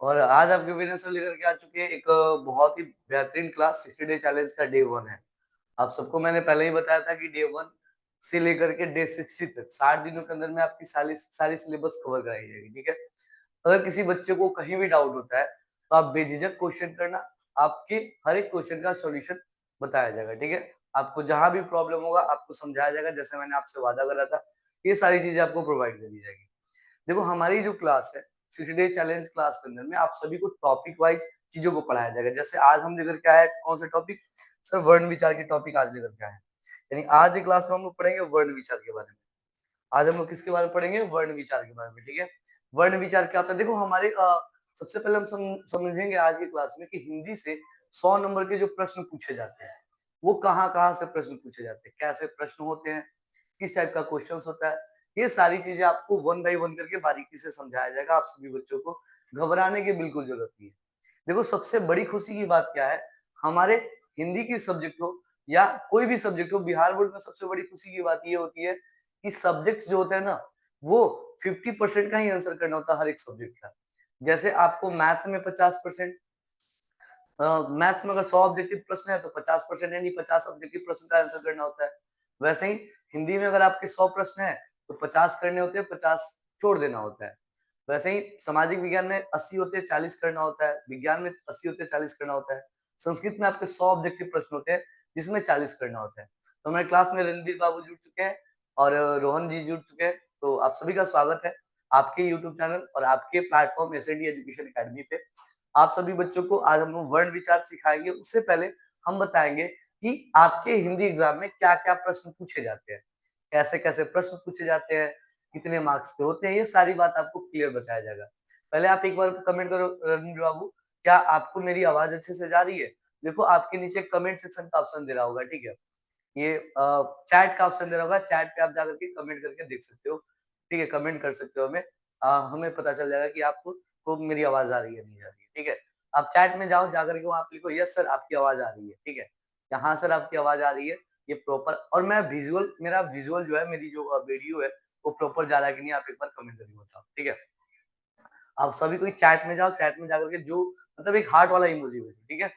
और आज आपके विनर सर लेकर के आ चुके हैं एक बहुत ही बेहतरीन क्लास 60 डे चैलेंज का डे 1 है। आप सबको मैंने पहले ही बताया था कि डे 1 से लेकर के डे 60 तक 60 दिनों के अंदर में आपकी सारी सारी सिलेबस कवर कराई जाएगी, ठीक है। अगर किसी बच्चे को कहीं भी डाउट होता है तो आप बेझिझक क्वेश्चन करना, आपके हर एक क्वेश्चन का सॉल्यूशन बताया जाएगा, ठीक है। आपको जहां भी प्रॉब्लम होगा आपको समझाया जाएगा, जैसे मैंने आपसे वादा करा था। ये सारी चीजें आपको प्रोवाइड कर दी जाएगी। देखो हमारी जो क्लास है 60 डे चैलेंज क्लास के अंदर में आप सभी को टॉपिक वाइज चीजों को पढ़ाया जाएगा। जैसे आज हम लेकर के आए कौन सा टॉपिक, सर वर्ण विचार के टॉपिक आज लेकर के आए हैं। यानी आज की क्लास में हम लोग पढ़ेंगे वर्ण विचार के बारे में। आज हम लोग किसके बारे में पढ़ेंगे, वर्ण विचार के बारे में, ठीक है। वर्ण विचार क्या होता है, देखो हमारे सबसे पहले हम समझेंगे आज की क्लास में कि हिंदी से 100 नंबर के जो प्रश्न पूछे जाते हैं वो कहाँ कहाँ से प्रश्न पूछे जाते हैं, कैसे प्रश्न होते हैं, किस टाइप का क्वेश्चन होता है। ये सारी चीजें आपको वन बाई वन करके बारीकी से समझाया जाएगा। आप सभी बच्चों को घबराने की बिल्कुल जरूरत नहीं है। देखो सबसे बड़ी खुशी की बात क्या है, हमारे हिंदी की सब्जेक्ट हो या कोई भी सब्जेक्ट हो, बिहार बोर्ड में सबसे बड़ी खुशी की बात ये होती है कि सब्जेक्ट्स जो होते हैं ना वो 50% का ही आंसर करना होता है हर एक सब्जेक्ट का। जैसे आपको मैथ्स में 50%, मैथ्स में अगर 100 ऑब्जेक्टिव प्रश्न है तो 50% यानी 50 ऑब्जेक्टिव प्रश्न का आंसर करना होता है। वैसे ही हिंदी में अगर आपके 100 प्रश्न है तो 50 करने होते हैं, 50 छोड़ देना होता है। वैसे ही सामाजिक विज्ञान में 80 होते हैं, 40 करना होता है। विज्ञान में 80 होते हैं, 40 करना होता है। संस्कृत में आपके 100 ऑब्जेक्टिव प्रश्न होते हैं जिसमें 40 करना होता है। तो हमारे क्लास में रणबीर बाबू जुड़ चुके हैं और रोहन जी जुड़ चुके हैं। तो आप सभी का स्वागत है आपके यूट्यूब चैनल और आपके प्लेटफॉर्म एसएनडी एजुकेशन अकेडमी पे। आप सभी बच्चों को आज हम लोग वर्ण विचार सिखाएंगे। उससे पहले हम बताएंगे कि आपके हिंदी एग्जाम में क्या क्या प्रश्न पूछे जाते हैं, कैसे कैसे प्रश्न पूछे जाते हैं, कितने मार्क्स के होते हैं, ये सारी बात आपको क्लियर बताया जाएगा। पहले आप एक बार कमेंट करो रविंद्र बाबू, क्या आपको मेरी आवाज अच्छे से जा रही है। देखो आपके नीचे कमेंट सेक्शन का ऑप्शन दे रहा होगा, ठीक है। ये चैट का ऑप्शन दे रहा होगा, चैट पे आप जाकर के कमेंट करके देख सकते हो, ठीक है। कमेंट कर सकते हो हमें, हमें पता चल जाएगा कि आपको को मेरी आवाज आ रही है नहीं आ रही है, ठीक है। आप चैट में जाओ, जाकर के वहां आप लिखो यस सर आपकी आवाज आ रही है, ठीक है। यहाँ सर आपकी आवाज आ रही है, ये प्रॉपर। और मैं विजुअल, मेरा विजुअल जो है, मेरी जो वीडियो है वो प्रॉपर जा रहा है कि नहीं, आप एक बार कमेंट करके बताओ, ठीक है। आप सभी कोई चैट में जाओ, चैट में जाकर के जो मतलब एक हार्ट वाला इमोजी भेजो, ठीक है।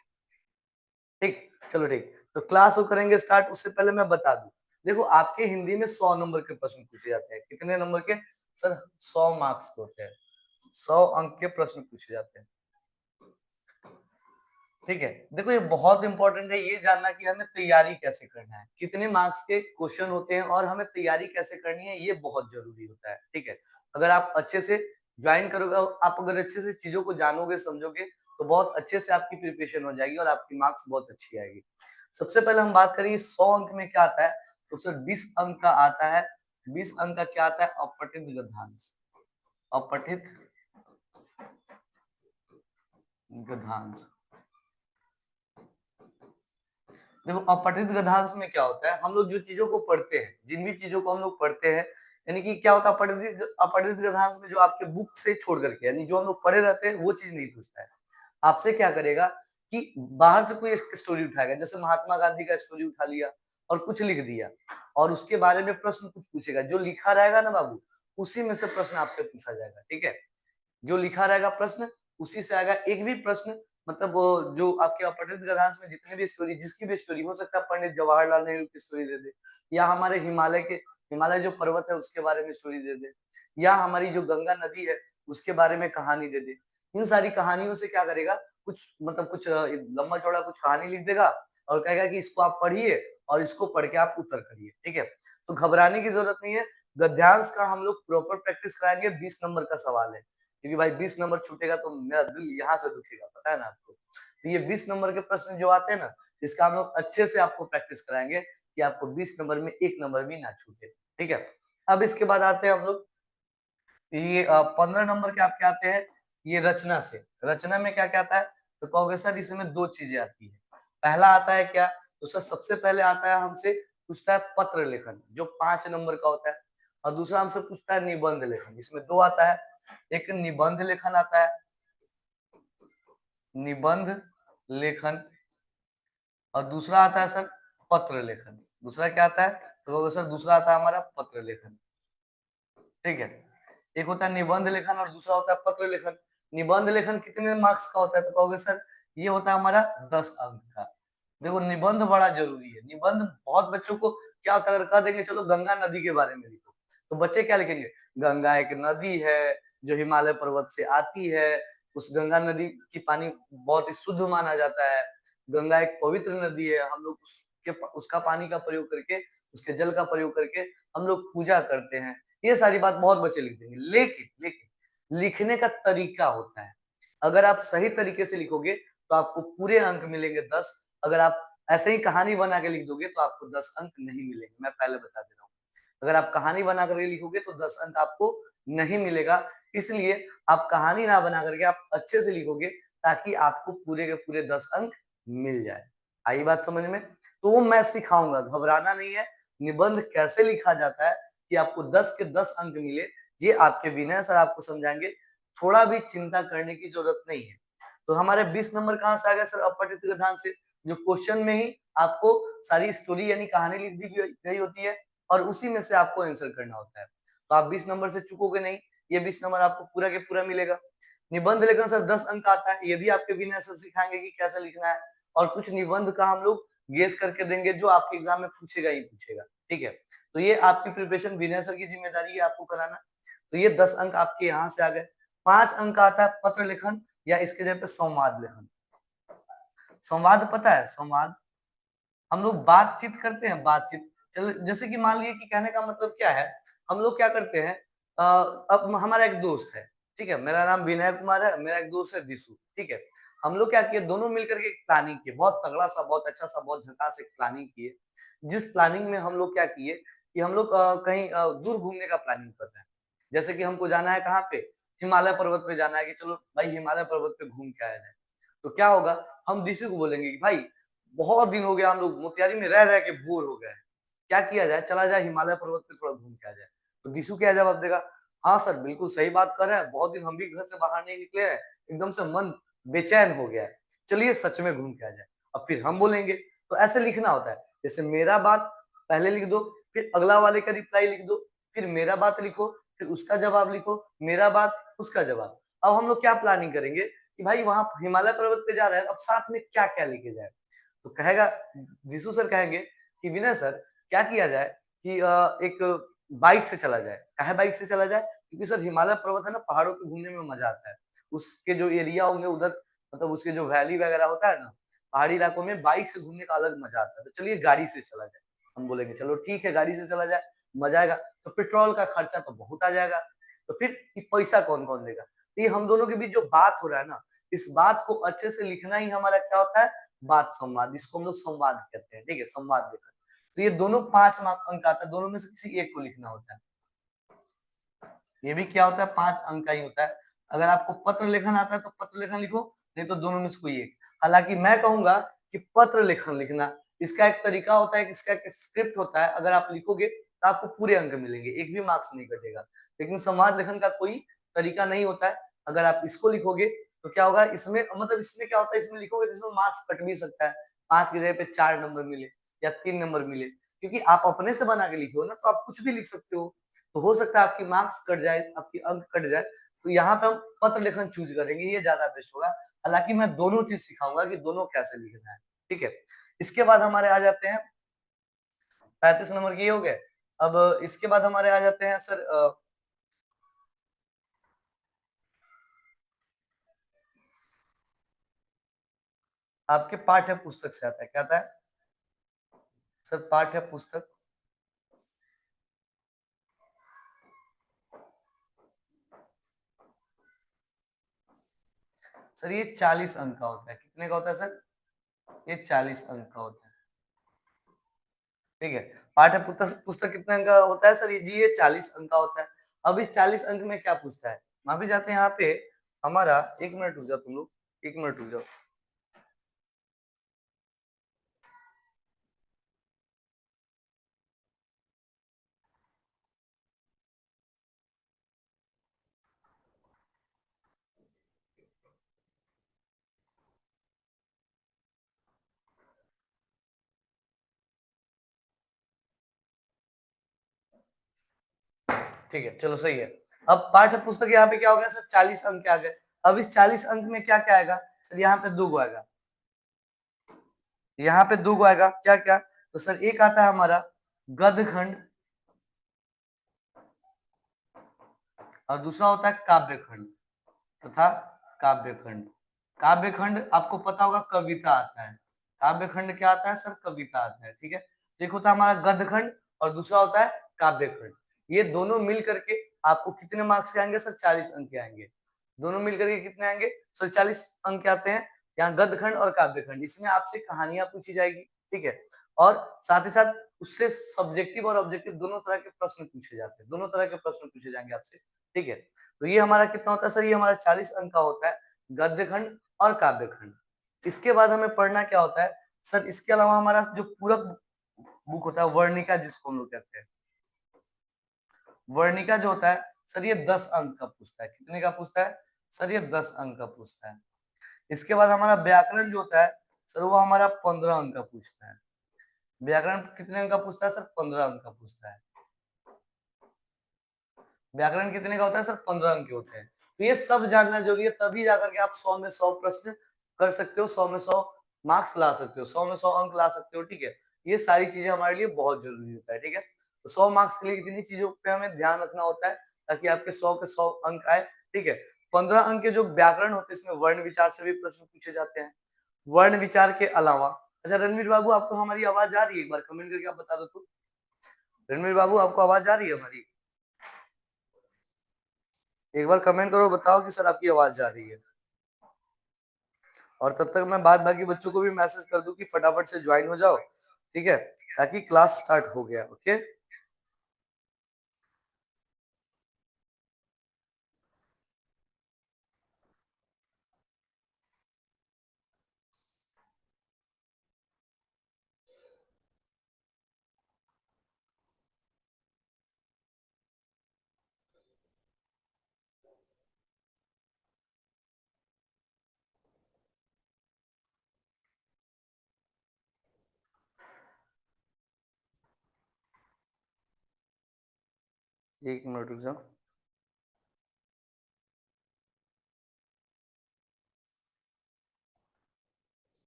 ठीक, चलो ठीक। तो क्लास को करेंगे स्टार्ट। उससे पहले मैं बता दूं, देखो आपके हिंदी में 100 नंबर के प्रश्न पूछे जाते हैं। कितने नंबर के, सर 100 मार्क्स के होते हैं, 100 अंक के प्रश्न पूछे जाते हैं, ठीक है। देखो ये बहुत इंपॉर्टेंट है ये जानना कि हमें तैयारी कैसे करना है, कितने मार्क्स के क्वेश्चन होते हैं और हमें तैयारी कैसे करनी है, ये बहुत जरूरी होता है, ठीक है। अगर आप अच्छे से ज्वाइन करोगे, आप अगर अच्छे से चीजों को जानोगे समझोगे तो बहुत अच्छे से आपकी प्रिपरेशन हो जाएगी और आपकी मार्क्स बहुत अच्छी आएगी। सबसे पहले हम बात करेंगे 100 अंक में क्या आता है, तो सर 20 अंक का आता है। 20 अंक का क्या आता है, अपठित गद्यांश। अपठित गद्यांश। देखो अपठित गद्यांश में क्या होता है, हम लोग जो चीजों को पढ़ते हैं, जिन भी चीजों को हम लोग पढ़ते हैं, यानी कि क्या होता है अपठित गद्यांश में, जो आपके बुक से छोड़ करके यानी जो हम लोग पढ़े रहते हैं वो चीज नहीं पूछता है। आपसे क्या करेगा कि बाहर से कोई एक स्टोरी उठाएगा, जैसे महात्मा गांधी का स्टोरी उठा लिया और कुछ लिख दिया और उसके बारे में प्रश्न कुछ पूछेगा। जो लिखा रहेगा ना बाबू, उसी में से प्रश्न आपसे पूछा जाएगा, ठीक है। जो लिखा रहेगा प्रश्न उसी से आएगा। एक भी प्रश्न मतलब वो जो आपके अपठित गद्यांश में जितने भी स्टोरी, जिसकी भी स्टोरी हो सकता है, पंडित जवाहरलाल नेहरू की स्टोरी दे दे, या हमारे हिमालय जो पर्वत है उसके बारे में स्टोरी दे दे, या हमारी जो गंगा नदी है उसके बारे में कहानी दे दे। इन सारी कहानियों से क्या करेगा, कुछ मतलब कुछ लंबा चौड़ा कुछ कहानी लिख देगा और कहेगा कि इसको आप पढ़िए और इसको पढ़ के आप उत्तर करिए, ठीक है। तो घबराने की जरूरत नहीं है। गद्यांश का हम लोग प्रॉपर प्रैक्टिस कराएंगे। 20 नंबर का सवाल है, क्योंकि भाई 20 नंबर छूटेगा तो मेरा दिल यहाँ से दुखेगा, पता है ना आपको। तो ये 20 नंबर के प्रश्न जो आते हैं ना, इसका हम लोग अच्छे से आपको प्रैक्टिस कराएंगे कि आपको 20 नंबर में एक नंबर भी ना छूटे, ठीक है। अब इसके बाद आते हैं हम लोग, ये 15 नंबर के आपके आते हैं ये रचना से। रचना में क्या क्या आता है, तो कहोगे सर इसमें दो चीजें आती है। पहला आता है क्या, तो सर सबसे पहले आता है हमसे पूछता है पत्र लेखन, जो 5 नंबर का होता है। और दूसरा हमसे पूछता है निबंध लेखन, इसमें दो आता है। एक निबंध लेखन आता है, निबंध लेखन, और दूसरा आता है सर पत्र लेखन। दूसरा क्या आता है, तो सर दूसरा आता है हमारा पत्र लेखन, ठीक है। एक होता है निबंध लेखन और दूसरा होता है पत्र लेखन। निबंध लेखन कितने मार्क्स का होता है? तो कहोगे सर ये होता है हमारा 10 अंक का। देखो निबंध बड़ा जरूरी है। निबंध बहुत बच्चों को क्या होता है, अगर कह देंगे चलो गंगा नदी के बारे में लिखो, तो बच्चे क्या लिखेंगे? गंगा एक नदी है जो हिमालय पर्वत से आती है, उस गंगा नदी की पानी बहुत ही शुद्ध माना जाता है, गंगा एक पवित्र नदी है, हम लोग उसका पानी का प्रयोग करके, उसके जल का प्रयोग करके हम लोग पूजा करते हैं। ये सारी बात बहुत बच्चे लिख देंगे। लेकिन लेकिन लिखने का तरीका होता है। अगर आप सही तरीके से लिखोगे तो आपको पूरे अंक मिलेंगे 10। अगर आप ऐसे ही कहानी बना के लिख दोगे तो आपको 10 अंक नहीं मिलेंगे, मैं पहले बता दे रहा हूँ। अगर आप कहानी बना करके लिखोगे तो 10 अंक आपको नहीं मिलेगा। इसलिए आप कहानी ना बना करके आप अच्छे से लिखोगे ताकि आपको पूरे के पूरे 10 अंक मिल जाए। आई बात समझ में? तो वो मैं सिखाऊंगा, घबराना नहीं है। निबंध कैसे लिखा जाता है कि आपको 10 के 10 अंक मिले, ये आपके विनय सर आपको समझाएंगे। थोड़ा भी चिंता करने की जरूरत नहीं है। तो हमारे 20 नंबर कहाँ से आ गए सर? अपठित गद्यांश से, जो क्वेश्चन में ही आपको सारी स्टोरी यानी कहानी लिख दी गई होती है और उसी में से आपको आंसर करना होता है। तो आप 20 नंबर से चूकोगे नहीं, ये 20 नंबर आपको पूरा के पूरा मिलेगा। निबंध लेखन सर 10 अंक आता है, ये भी आपके विनय सर सिखाएंगे कि कैसे लिखना है। और कुछ निबंध का हम लोग गेस करके देंगे जो आपके एग्जाम में पूछेगा ही पूछेगा। ठीक है, तो ये आपकी प्रिपरेशन विनय सर की जिम्मेदारी है आपको कराना। तो ये 10 अंक आपके यहाँ से आ गए। 5 अंक आता है पत्र लेखन या इसके जगह पे संवाद लेखन। संवाद पता है? संवाद हम लोग बातचीत करते हैं, बातचीत। चलो जैसे कि मान लीजिए कि कहने का मतलब क्या है, हम लोग क्या करते हैं, अब हमारा एक दोस्त है, ठीक है, मेरा नाम विनय कुमार है, मेरा एक दोस्त है दिशु, ठीक है। हम लोग क्या किए, दोनों मिलकर के एक प्लानिंग किए, बहुत तगड़ा सा, बहुत अच्छा सा, बहुत झकास एक प्लानिंग किए। जिस प्लानिंग में हम लोग क्या किए कि हम लोग कहीं दूर घूमने का प्लानिंग कर रहे हैं। जैसे कि हमको जाना है कहाँ पे, हिमालय पर्वत पे जाना है, कि चलो भाई हिमालय पर्वत पे घूम के आया जाए। तो क्या होगा, हम दिशु को बोलेंगे कि भाई बहुत दिन हो गया, हम लोग मोतिहारी में रह रह के बोर हो गए हैं, क्या किया जाए, चला जाए हिमालय पर्वत पे थोड़ा घूम के आ जाए। तो दिशु क्या जवाब देगा? हाँ सर बिल्कुल सही बात कर रहे हैं, बहुत दिन हम भी घर से बाहर नहीं निकले हैं, एकदम से मन बेचैन हो गया है, चलिए सच में घूम के आ जाए। अब फिर हम बोलेंगे, तो ऐसे लिखना होता है, जैसे मेरा बात पहले लिख दो, फिर अगला वाले का रिप्लाई लिख दो, फिर मेरा बात लिखो, फिर उसका जवाब लिखो, मेरा बात उसका जवाब। अब हम लोग क्या प्लानिंग करेंगे कि भाई वहां हिमालय पर्वत पे जा रहे हैं, अब साथ में क्या क्या लेके जाए। तो कहेगा, दिशु सर कहेंगे कि विनय सर क्या किया जाए कि एक बाइक से चला जाए। काहे बाइक से चला जाए? क्योंकि सर हिमालय पर्वत है ना, पहाड़ों पे घूमने में मजा आता है। उसके जो एरिया होंगे उधर, मतलब उसके जो वैली वगैरह होता है ना, पहाड़ी इलाकों में बाइक से घूमने का अलग मजा आता है। तो चलिए गाड़ी से चला जाए। हम बोलेंगे चलो ठीक है, गाड़ी से चला जाए, मजा आएगा। तो पेट्रोल का खर्चा तो बहुत आ जाएगा, तो फिर पैसा कौन कौन देगा? तो ये हम दोनों के बीच जो बात हो रहा है ना, इस बात को अच्छे से लिखना ही हमारा क्या होता है, बात संवाद। इसको हम लोग संवाद कहते हैं, ठीक है, संवाद लेखन। तो ये दोनों 5 अंक आता है, दोनों में से किसी एक को लिखना होता है। ये भी क्या होता है, 5 अंक का ही होता है। अगर आपको पत्र लेखन आता है तो पत्र लेखन लिखो, नहीं तो दोनों में से कोई एक। हालांकि मैं कहूंगा कि पत्र लेखन लिखना, इसका एक तरीका होता है, इसका एक स्क्रिप्ट होता है, अगर आप लिखोगे तो आपको पूरे अंक मिलेंगे, एक भी मार्क्स नहीं कटेगा। लेकिन संवाद लेखन का कोई तरीका नहीं होता है। अगर आप इसको लिखोगे तो क्या होगा, इसमें मतलब इसमें क्या होता है, इसमें लिखोगे तो इसमें मार्क्स कट भी सकता है, 5 की जगह पे 4 नंबर मिले या 3 नंबर मिले। क्योंकि आप अपने से बना के लिखे हो ना, तो आप कुछ भी लिख सकते हो। तो हो सकता है आपकी मार्क्स कट जाए, आपकी अंक कट जाए। तो यहाँ पे हम पत्र लेखन चूज करेंगे, ये ज्यादा बेस्ट होगा। हालांकि मैं दोनों चीज सिखाऊंगा कि दोनों कैसे लिखना है, ठीक है। इसके बाद हमारे आ जाते हैं 35 नंबर के, ये हो गए। अब इसके बाद हमारे आ जाते हैं सर आपके पाठ्य पुस्तक से आता है, क्या आता है सर? पाठ्य पुस्तक। सर ये 40 अंक का होता है। कितने का होता है सर? ये 40 अंक का होता है, ठीक है। पाठ्य पुस्तक पुस्तक कितने अंक का होता है सर? ये जी ये 40 अंक का होता है। अब इस 40 अंक में क्या पूछता है, वहां भी जाते हैं यहाँ पे हमारा। 1 मिनट रुक जाओ तुम लोग, 1 मिनट रुक जाओ। ठीक है, चलो सही है। अब पाठ्य पुस्तक यहाँ पे क्या हो गया सर, 40 अंक के आ गए। अब इस 40 अंक में क्या क्या आएगा सर, यहाँ पे 2 आएगा, यहाँ पे 2 आएगा, क्या क्या, तो सर एक आता है हमारा गद्यखंड और दूसरा होता है काव्यखंड तथा काव्यखंड। काव्यखंड आपको पता होगा कविता आता है, काव्यखंड क्या आता है सर, कविता आता है, ठीक है। एक होता है हमारा गद्यखंड और दूसरा होता है काव्यखंड। ये दोनों मिल करके आपको कितने मार्क्स के आएंगे सर, 40 अंक के आएंगे। दोनों मिल करके कितने आएंगे सर, 40 अंक के आते हैं। यहाँ गद्यखंड और काव्यखंड, इसमें आपसे कहानियां पूछी जाएगी, ठीक है। और साथ ही साथ उससे सब्जेक्टिव और ऑब्जेक्टिव दोनों तरह के प्रश्न पूछे जाते हैं, दोनों तरह के प्रश्न पूछे जाएंगे आपसे, ठीक है। तो ये हमारा कितना होता है सर, ये हमारा 40 अंक का होता है गद्यखंड और काव्यखंड। इसके बाद हमें पढ़ना क्या होता है सर, इसके अलावा हमारा जो पूरक बुक होता है वर्णिका, जिसको हम लोग कहते हैं, वर्णिका जो होता है सर, ये 10 अंक का पूछता है। कितने का पूछता है सर, ये 10 अंक का पूछता है। इसके बाद हमारा व्याकरण जो होता है सर, वो हमारा 15 अंक का पूछता है। व्याकरण कितने अंक का पूछता है सर, 15 अंक का पूछता है। व्याकरण कितने का होता है सर, 15 अंक के होते हैं। तो ये सब जानना जरूरी है, तभी जाकर के आप 100 में 100 प्रश्न कर सकते हो, 100 में 100 मार्क्स ला सकते हो, 100 में 100 अंक ला सकते हो, ठीक है। ये सारी चीजें हमारे लिए बहुत जरूरी होता है, ठीक है। तो 100 मार्क्स के लिए इतनी चीजों पे हमें ध्यान रखना होता है ताकि आपके 100 के 100 अंक आए, ठीक है। 15 अंक के जो व्याकरण होते हैं, इसमें वर्ण विचार से भी प्रश्न पूछे जाते हैं। वर्ण विचार के अलावा, अच्छा रणवीर बाबू आपको हमारी आवाज आ रही है, एक बार कमेंट करके आप बता दो तो। रणवीर बाबू आपको आवाज आ रही है हमारी, एक बार कमेंट करो, बताओ कि सर आपकी आवाज जा रही है। और तब तक मैं बाद बाकी बच्चों को भी मैसेज कर दूं कि फटाफट से ज्वाइन हो जाओ, ठीक है, ताकि क्लास स्टार्ट हो गया। ओके, 1 मिनट रुक जाओ।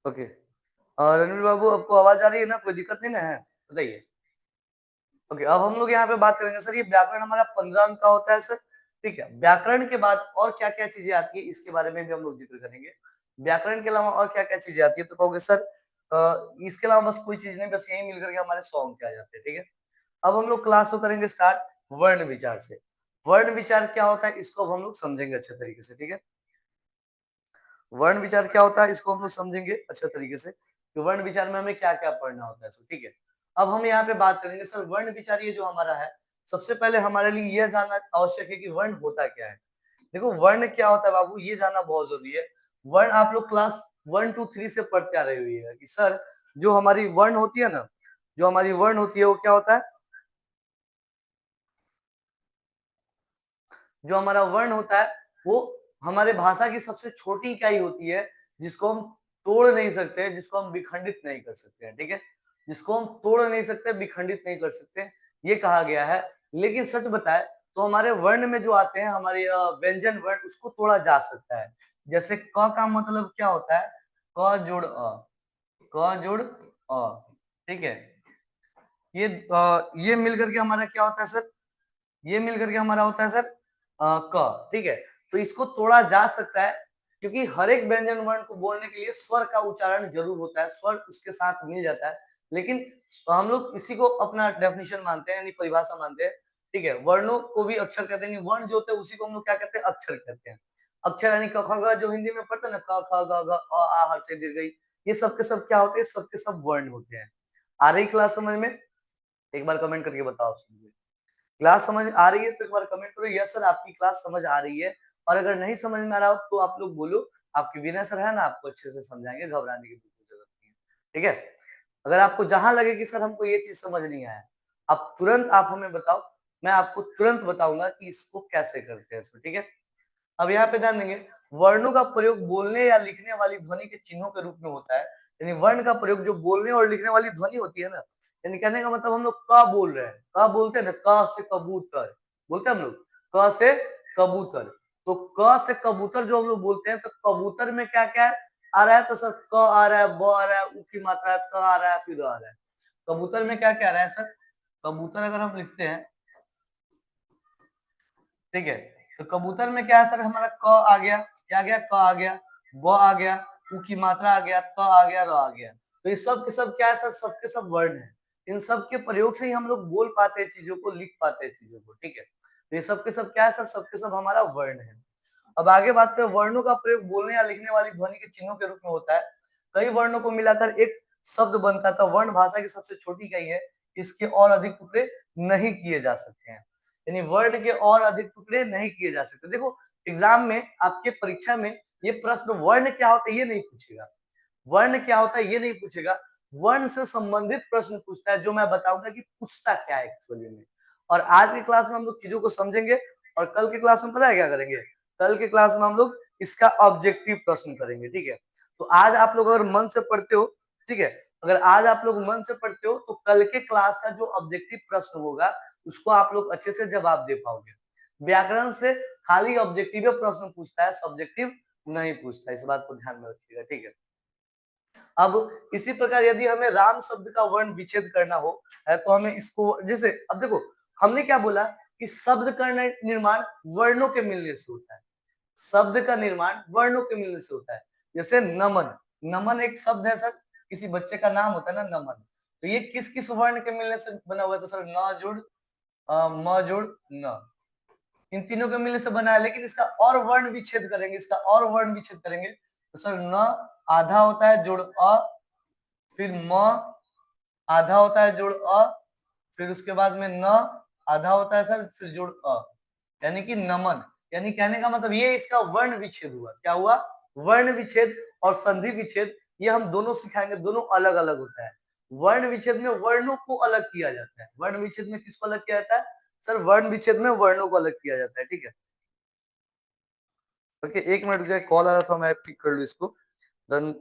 ओके, रणवीर बाबू आपको आवाज आ रही है ना, कोई दिक्कत नहीं ना है, बताइए। ओके, अब हम लोग यहाँ पे बात करेंगे सर, ये व्याकरण हमारा 15 अंक का होता है सर, ठीक है। व्याकरण के बाद और क्या क्या चीजें आती है, इसके बारे में भी हम लोग जिक्र करेंगे। व्याकरण के अलावा और क्या क्या चीजें आती है, तो कहोगे सर इसके अलावा बस कोई चीज नहीं, बस यही मिलकर के हमारे 100 अंक आ जाते हैं, ठीक है। अब हम लोग क्लास को करेंगे स्टार्ट वर्ण विचार से। वर्ण विचार क्या होता है, इसको अब हम लोग समझेंगे अच्छे तरीके से, ठीक है। वर्ण विचार क्या होता है, इसको हम लोग समझेंगे अच्छे तरीके से कि वर्ण विचार में हमें क्या क्या पढ़ना होता है, ठीक है। अब हम यहाँ पे बात करेंगे सर, वर्ण विचार ये जो हमारा है, सबसे पहले हमारे लिए यह जानना आवश्यक है कि वर्ण होता क्या है। देखो वर्ण क्या होता है बाबू, ये जानना बहुत जरूरी है। वर्ण आप लोग क्लास 1 2 3 से पढ़ते आ रहे हुए कि सर जो हमारी वर्ण होती है ना, जो हमारी वर्ण होती है वो क्या होता है, जो हमारा वर्ण होता है वो हमारे भाषा की सबसे छोटी इकाई होती है, जिसको हम तोड़ नहीं सकते, जिसको हम विखंडित नहीं कर सकते हैं, ठीक है। जिसको हम तोड़ नहीं सकते, विखंडित नहीं कर सकते, ये कहा गया है। लेकिन सच बताए तो हमारे वर्ण में जो आते हैं, हमारे व्यंजन वर्ण, उसको तोड़ा जा सकता है। जैसे क का मतलब क्या होता है, क जोड़ अ, क जोड़ अ, ठीक है। ये मिलकर के हमारा क्या होता है सर, ये मिलकर के हमारा होता है सर क, ठीक है। तो इसको तोड़ा जा सकता है, क्योंकि हर एक व्यंजन वर्ण को बोलने के लिए स्वर का उच्चारण जरूर होता है, स्वर उसके साथ मिल जाता है। लेकिन हम लोग इसी को अपना डेफिनेशन मानते हैं, यानी परिभाषा मानते हैं, ठीक है। वर्णों को भी अक्षर कहते हैं, वर्ण जो होते हैं उसी को हम लोग क्या कहते हैं, अक्षर कहते हैं। अक्षर यानी क ख ग, जो हिंदी में पढ़ते हैं ना, क ख ग घ अ आ हर्ष ई दीर्घ ई, ये सब के सब क्या होते हैं, सब के सब वर्ण होते हैं। आ रही क्लास समझ में, एक बार कमेंट करके बताओ मुझे। क्लास समझ आ रही है तो एक बार कमेंट करो, यस सर आपकी क्लास समझ आ रही है। और अगर नहीं समझ में आ रहा हो तो आप लोग बोलो, आपके विनय सर है ना, आपको अच्छे से समझाएंगे, घबराने की बिल्कुल जरूरत नहीं है, ठीक है। अगर आपको जहां लगे कि सर हमको ये चीज समझ नहीं आया, आप तुरंत आप हमें बताओ, मैं आपको तुरंत बताऊंगा कि इसको कैसे करते हैं इसको, ठीक है। अब यहाँ पे ध्यान देंगे, वर्णों का प्रयोग बोलने या लिखने वाली ध्वनि के चिन्हों के रूप में होता है। यानी वर्ण का प्रयोग जो बोलने और लिखने वाली ध्वनि होती है ना, यानी कहने का मतलब हम लोग क बोल रहे हैं, क बोलते हैं ना, क से कबूतर बोलते हैं हम लोग, क से कबूतर। तो क से कबूतर जो हम लोग बोलते हैं, तो कबूतर में क्या क्या आ रहा है, तो सर क आ रहा है, ब आ रहा है, उ की मात्रा है, त आ रहा है, फिर आ रहा है। कबूतर में क्या क्या आ रहा है सर? कबूतर अगर हम लिखते हैं, ठीक है, तो कबूतर में क्या है सर, हमारा क आ गया, क्या आ गया, क आ गया, ब आ गया, उ की मात्रा आ गया, त आ गया, र आ गया। तो ये सब के सब क्या है सर, सबके सब वर्ण है। इन सब के प्रयोग से ही हम लोग बोल पाते हैं चीजों को, लिख पाते हैं चीजों को, ठीक है। तो ये सब के सब क्या है सर, सबके सब हमारा वर्ण है। अब आगे बात करें, वर्णों का प्रयोग बोलने या लिखने वाली ध्वनि के चिन्हों के रूप में होता है। कई वर्णों को मिलाकर एक शब्द बनता था। वर्ण भाषा की सबसे छोटी इकाई है, इसके और अधिक टुकड़े नहीं किए जा सकते हैं। यानी वर्ण के और अधिक टुकड़े नहीं किए जा सकते। देखो, एग्जाम में, आपके परीक्षा में ये प्रश्न वर्ण क्या होता है ये नहीं पूछेगा, वर्ण क्या होता है ये नहीं पूछेगा, वर्ण से संबंधित प्रश्न पूछता है, जो मैं बताऊंगा कि पूछता क्या है एक्चुअली में। और आज की क्लास में हम लोग चीजों को समझेंगे, और कल की क्लास में पता है क्या करेंगे? कल की क्लास में हम लोग इसका ऑब्जेक्टिव प्रश्न करेंगे, ठीक है। तो आज आप लोग अगर मन से पढ़ते हो, ठीक है, अगर आज आप लोग मन से पढ़ते हो, तो कल के क्लास का जो ऑब्जेक्टिव प्रश्न होगा, उसको आप लोग अच्छे से जवाब दे पाओगे। व्याकरण से खाली ऑब्जेक्टिव प्रश्न पूछता है, सब्जेक्टिव नहीं पूछता, इस बात को ध्यान में रखिएगा, ठीक है। अब इसी प्रकार यदि हमें राम शब्द का वर्ण विच्छेद करना हो है, तो हमें इसको, जैसे अब देखो, हमने क्या बोला कि शब्द का निर्माण वर्णों के मिलने से होता है। शब्द का निर्माण वर्णों के मिलने से होता है। जैसे नमन, नमन एक शब्द है सर, किसी बच्चे का नाम होता है ना, नमन। तो ये किस किस वर्ण के मिलने से बना हुआ है? तो सर न जुड़, म जुड़, न, इन तीनों के मिलने से बना है। लेकिन इसका और वर्ण विच्छेद करेंगे, इसका और वर्ण विच्छेद करेंगे, तो सर न आधा होता है जोड़ अ, फिर म आधा होता है जोड़ अ, फिर उसके बाद में न आधा होता है सर, फिर जोड़ अ, यानी कि नमन। यानी कहने का मतलब ये इसका वर्ण विच्छेद हुआ। क्या हुआ? वर्ण विच्छेद और संधि विच्छेद, ये हम दोनों सिखाएंगे, दोनों अलग अलग होता है। वर्ण विच्छेद में वर्णों को अलग किया जाता है। वर्ण विच्छेद में किसको अलग किया जाता है सर? वर्ण विच्छेद में वर्णों को अलग किया जाता है, ठीक है। ओके, एक मिनट रुक जाए, कॉल आ रहा था, मैं पिक कर लू इसको। देन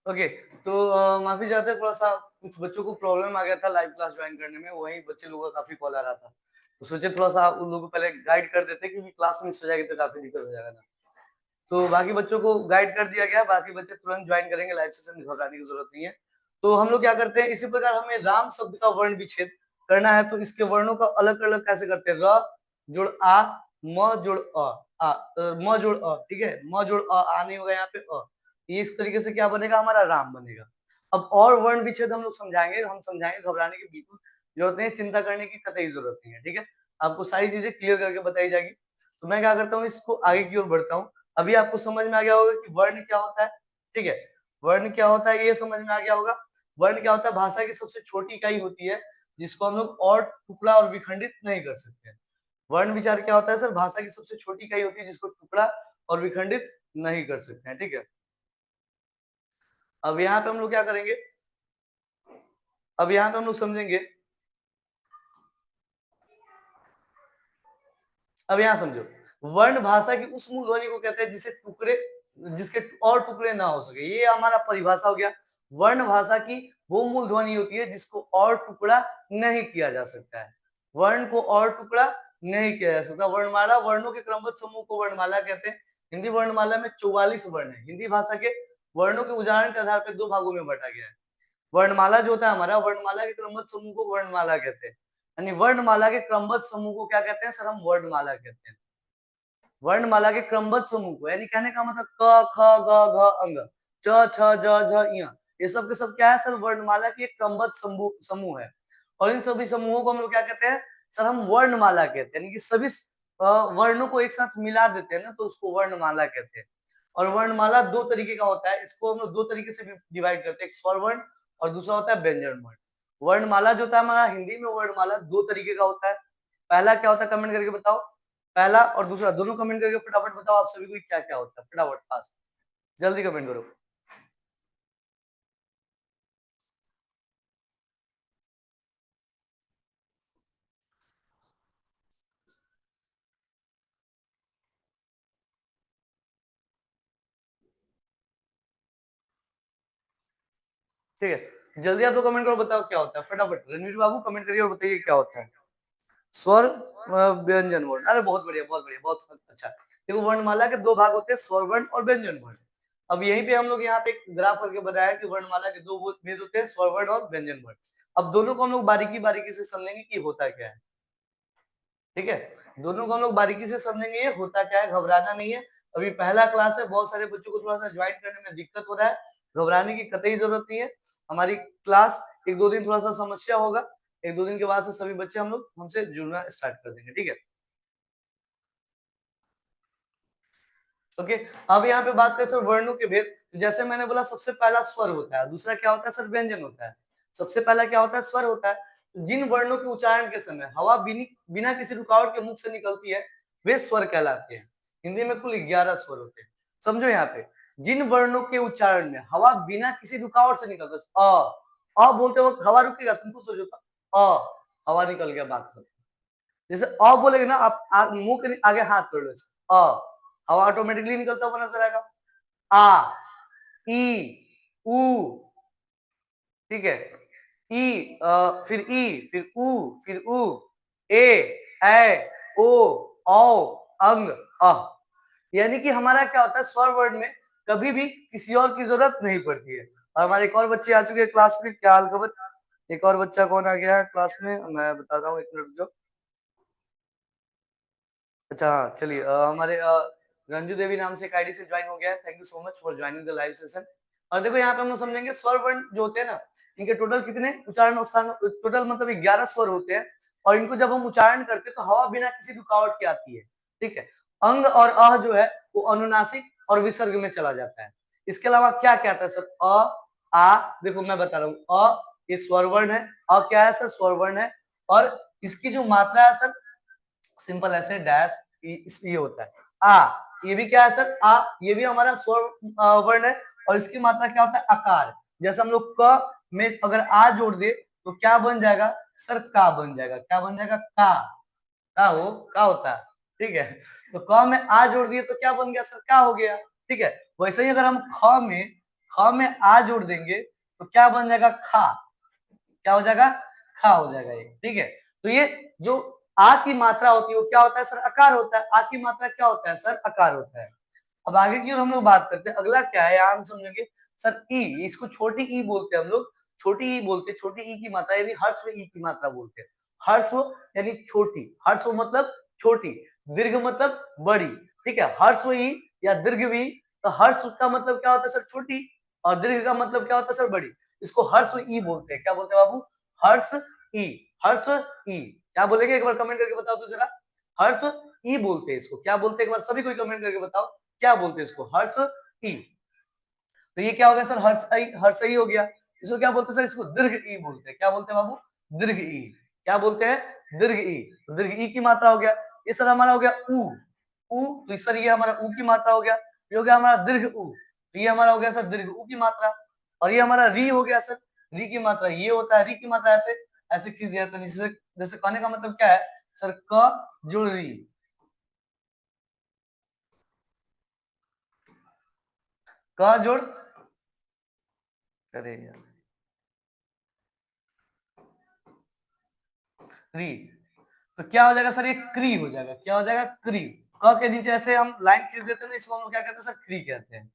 ओके, तो माफी चाहते हैं, थोड़ा सा कुछ बच्चों को प्रॉब्लम आ गया था लाइव क्लास ज्वाइन करने में, वही बच्चे लोगों का काफी कॉल आ रहा था, तो सोचे थोड़ा सा उन लोगों को पहले गाइड कर देते, क्योंकि क्लास मिस हो जाएगी तो काफी दिक्कत हो जाएगा ना। तो बाकी बच्चों को गाइड कर दिया गया, बाकी बच्चे तुरंत ज्वाइन करेंगे लाइव सेशन, घबराने की जरूरत नहीं है। तो हम लोग क्या करते हैं, इसी प्रकार हमें राम शब्द का वर्ण विच्छेद करना है, तो इसके वर्णों का अलग अलग कैसे करते हैं, र जोड़ आ, म जोड़ म जोड़ अ, ठीक है, म जोड़ आ नहीं होगा यहाँ पे ये इस तरीके से क्या बनेगा, हमारा राम बनेगा। अब और वर्ण विच्छेद हम लोग समझाएंगे, घबराने की बिल्कुल जरूरत नहीं है, चिंता करने की कतई जरूरत नहीं है, ठीक है। आपको सारी चीजें क्लियर करके बताई जाएगी। तो मैं क्या करता हूँ, इसको आगे की ओर बढ़ता हूँ। अभी आपको समझ में आ गया होगा कि वर्ण क्या होता है, ठीक है। वर्ण क्या होता है ये समझ में आ गया होगा। वर्ण क्या होता है, भाषा की सबसे छोटी इकाई होती है, जिसको हम लोग और टुकड़ा और विखंडित नहीं कर सकते। वर्ण विचार क्या होता है सर, भाषा की सबसे छोटी इकाई होती है, जिसको टुकड़ा और विखंडित नहीं कर सकते हैं, ठीक है। अब यहाँ पे हम लोग क्या करेंगे, अब यहाँ पे हम लोग समझेंगे, अब यहाँ समझो, वर्ण भाषा की उस मूल ध्वनि को कहते हैं जिसे टुकड़े, जिसके और टुकड़े ना हो सके, ये हमारा परिभाषा हो गया। वर्ण भाषा की वो मूल ध्वनि होती है जिसको और टुकड़ा नहीं किया जा सकता है, वर्ण को और टुकड़ा नहीं किया जा सकता। वर्णमाला, वर्णों के क्रमबद्ध समूह को वर्णमाला कहते हैं। हिंदी वर्णमाला में 44 वर्ण है। हिंदी भाषा के वर्णों के उच्चारण के आधार पर दो भागों में बांटा गया है। वर्णमाला जो होता है हमारा, वर्णमाला के क्रमबद्ध समूह को वर्णमाला कहते हैं, यानी वर्णमाला के क्रमबद्ध समूह को क्या कहते हैं सर, हम वर्णमाला कहते हैं। वर्णमाला के क्रमबद्ध समूह को, यानी कहने का मतलब क ख ग घ अंग, च छ ज झ ञ, ये सब के सब क्या है सर, वर्णमाला की एक क्रमबद्ध समूह है। और इन सभी समूहों को हम लोग क्या कहते हैं सर, हम वर्णमाला कहते हैं, यानी कि सभी वर्णों को एक साथ मिला देते हैं ना, तो उसको वर्णमाला कहते हैं। और वर्णमाला दो तरीके का होता है, इसको हम लोग दो तरीके से डिवाइड करते हैं, एक स्वर वर्ण और दूसरा होता है व्यंजन वर्ण। वर्णमाला जो होता है हमारा हिंदी में, वर्णमाला दो तरीके का होता है। पहला क्या होता है, कमेंट करके बताओ, पहला और दूसरा दोनों कमेंट करके फटाफट बताओ आप सभी को क्या क्या होता है, फटाफट फास्ट, जल्दी कमेंट करो। ठीक है, जल्दी आप लोग कमेंट करो, बताओ क्या होता है फटाफट। रणवीर बाबू कमेंट करिए और बताइए क्या होता है। स्वर, व्यंजन वर्ण, अरे बहुत बढ़िया, बहुत बढ़िया, बहुत अच्छा। देखो वर्णमाला के दो भाग होते हैं, स्वर वर्ण और व्यंजन वर्ण। अब यहीं पे हम लोग यहाँ पे एक ग्राफ करके बताया कि वर्णमाला के दो भेद होते हैं, स्वर वर्ण और व्यंजन वर्ण। अब दोनों को हम लोग बारीकी बारीकी से समझेंगे कि होता क्या है, ठीक है। दोनों को हम लोग बारीकी से समझेंगे ये होता क्या है, घबराना नहीं है। अभी पहला क्लास है, बहुत सारे बच्चों को थोड़ा सा ज्वाइन करने में दिक्कत हो रहा है, घबराने की कतई जरूरत नहीं है। हमारी क्लास एक दो दिन थोड़ा सा समस्या होगा, एक दो दिन के बाद से सभी बच्चे हम लोग हमसे जुड़ना स्टार्ट कर देंगे, ठीक है। ओके, अब यहाँ पे बात करें सर वर्णों के भेद, तो जैसे मैंने बोला सबसे पहला स्वर होता है, दूसरा क्या होता है सर, व्यंजन होता है। सबसे पहला क्या होता है, स्वर होता है। जिन वर्णों के उच्चारण के समय हवा बिना किसी रुकावट के मुख से निकलती है, वे स्वर कहलाते हैं। हिंदी में कुल 11 स्वर होते हैं। समझो यहाँ पे, जिन वर्णों के उच्चारण में हवा बिना किसी रुकावट से निकलती है, अ बोलते वक्त हवा रुकेगा, तुमको सोचो हवा निकल गया, बात खत्म। जैसे अ बोलेगे ना आप मुंह के आगे हाथ कर लो, हवा ऑटोमेटिकली निकलता हुआ नजर आएगा। आ, ई, उ, ठीक है, फिर उ, फिर उ, ए ओ, अंग, अ। यानी कि हमारा क्या होता है, स्वर वर्ण में कभी भी किसी और की जरूरत नहीं पड़ती है। और हमारे एक और बच्चे आ चुके हैं क्लास में, क्या हाल खबर, एक और बच्चा कौन आ गया है क्लास में, मैं बता रहा हूँ, एक मिनट जो, अच्छा हाँ चलिए, हमारे रंजू देवी नाम से एक आईडी से ज्वाइन हो गया है, thank you so much for joining the live session. और देखो यहाँ पे हम लोग समझेंगे स्वर वर्ण जो होते हैं ना, इनके टोटल कितने उच्चारण स्थान, टोटल मतलब 11 स्वर होते हैं। और इनको जब हम उच्चारण करते हैं तो हवा बिना किसी रुकावट के आती है, ठीक है। अंग और अ जो है वो अनुनासिक और विसर्ग में चला जाता है। इसके अलावा क्या क्या आता है सर, देखो मैं बता रहा हूँ, ये स्वर वर्ण है, क्या है सर, स्वर वर्ण है। और इसकी जो मात्रा है सर, सिंपल ऐसे डैश ये होता है, ये भी क्या है सर, ये भी हमारा स्वर वर्ण है। और इसकी मात्रा क्या होता है, आकार। जैसे हम लोग क में अगर आ जोड़ दे तो क्या बन जाएगा सर, का बन जाएगा, क्या बन जाएगा, का होता है, ठीक है। तो क में आ जोड़ दिए तो क्या बन गया सर, का हो गया, ठीक है। वैसे ही अगर हम ख में आ जोड़ देंगे तो क्या बन जाएगा, खा। क्या हो जाएगा, खा हो जाएगा ये, ठीक है। तो ये जो आ की मात्रा होती है वो क्या होता है सर, आकार होता है। आ की मात्रा क्या होता है सर, आकार होता है। अब आगे की ओर हम लोग बात करते हैं, अगला क्या है, यहाँ हम समझेंगे सर ई, इसको छोटी ई बोलते हैं हम लोग, छोटी ई बोलते हैं। छोटी ई की मात्रा यानी हर्स्व ई की मात्रा बोलते हैं। हर्स्व यानी छोटी, हर्स्व मतलब छोटी, दीर्घ मतलब बड़ी, ठीक है। हर्स्व ई या दीर्घ वी, तो हर्ष का मतलब क्या होता है सर, छोटी, और दीर्घ का मतलब क्या होता है सर, बड़ी। इसको हर्ष ई बोलते हैं। क्या बोलते हैं बाबू, हर्ष ई, हर्ष ई। क्या बोलेंगे एक बार कमेंट करके बताओ तो जरा, हर्ष ई बोलते हैं इसको। क्या बोलते हैं एक बार सभी कोई कमेंट करके बताओ, क्या बोलते हैं इसको, हर्ष ई। तो ये क्या हो गया सर, हर्ष ई, हर्ष ई हो गया। इसको क्या बोलते हैं सर, इसको दीर्घ ई बोलते हैं। क्या बोलते हैं बाबू, दीर्घ ई। क्या बोलते हैं, दीर्घ ई। तो दीर्घ ई की मात्रा हो गया। ये सर हमारा हो गया ऊ, ऊ। तो सर ये हमारा ऊ की मात्रा हो गया। ये हो गया हमारा दीर्घ ऊ। तो ये हमारा हो गया सर दीर्घ ऊ की मात्रा। और ये हमारा री हो गया सर, री की मात्रा ये होता है, री की मात्रा ऐसे ऐसे खींच दिया। तो जैसे जैसे कहने का मतलब क्या है सर, क जोड़ री, क जोड़, अरे यार, री। तो क्या हो जाएगा सर, ये क्री हो जाएगा। क्या हो जाएगा, क्री। क के नीचे ऐसे हम लाइन खींच देते हैं ना, इसको हम क्या कहते हैं सर, क्री कहते हैं।